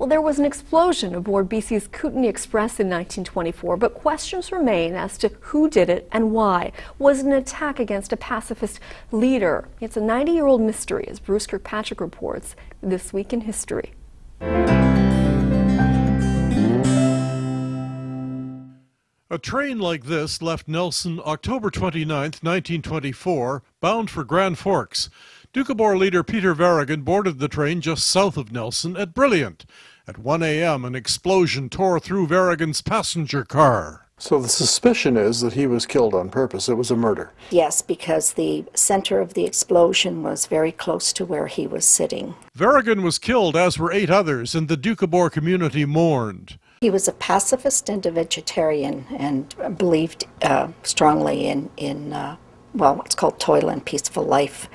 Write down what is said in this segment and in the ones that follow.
Well, there was an explosion aboard BC's Kootenay Express in 1924, but questions remain as to who did it and why. Was it an attack against a pacifist leader? It's a 90-year-old mystery, as Bruce Kirkpatrick reports This Week in History. A train like this left Nelson October 29, 1924, bound for Grand Forks. Doukhobor leader Peter Varrigan boarded the train just south of Nelson at Brilliant. At 1 a.m., an explosion tore through Varrigan's passenger car. So the suspicion is that he was killed on purpose. It was a murder. Yes, because the center of the explosion was very close to where he was sitting. Varrigan was killed, as were 8 others, and the Doukhobor community mourned. He was a pacifist and a vegetarian and believed strongly in what's called toil and peaceful life,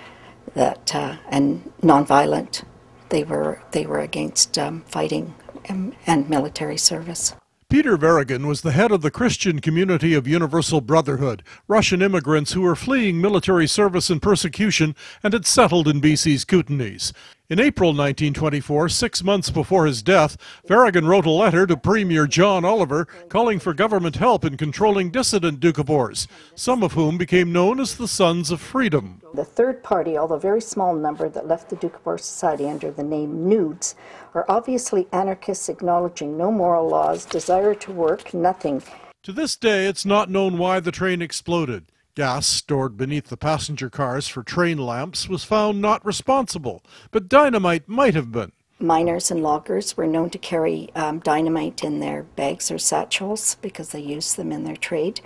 and nonviolent. They were against fighting and military service. Peter Varrigan was the head of the Christian community of Universal Brotherhood, Russian immigrants who were fleeing military service and persecution and had settled in BC's Kootenays. In April 1924, 6 months before his death, Varrigan wrote a letter to Premier John Oliver calling for government help in controlling dissident Doukhobors, some of whom became known as the Sons of Freedom. The third party, although very small number, that left the Doukhobor Society under the name Nudes, are obviously anarchists acknowledging no moral laws, desire to work, nothing. To this day, it's not known why the train exploded. Gas stored beneath the passenger cars for train lamps was found not responsible, but dynamite might have been. Miners and loggers were known to carry dynamite in their bags or satchels because they used them in their trade.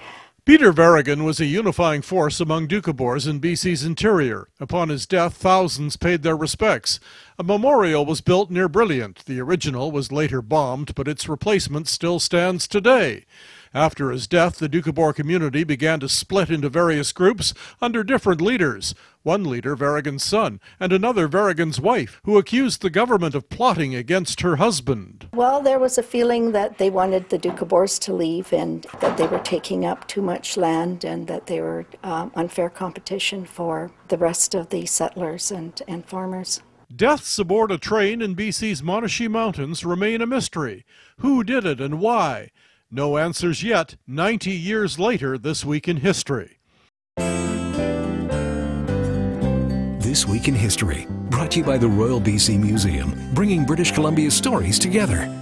Peter Varrigan was a unifying force among Doukhobors in BC's interior. Upon his death, thousands paid their respects. A memorial was built near Brilliant. The original was later bombed, but its replacement still stands today. After his death, the Doukhobor community began to split into various groups under different leaders. One leader, Varrigan's son, and another, Varrigan's wife, who accused the government of plotting against her husband. Well, there was a feeling that they wanted the Doukhobors to leave and that they were taking up too much land and that they were unfair competition for the rest of the settlers and farmers. Deaths aboard a train in BC's Monashee Mountains remain a mystery. Who did it and why? No answers yet, 90 years later this week in history. This Week in History, brought to you by the Royal BC Museum, bringing British Columbia's stories together.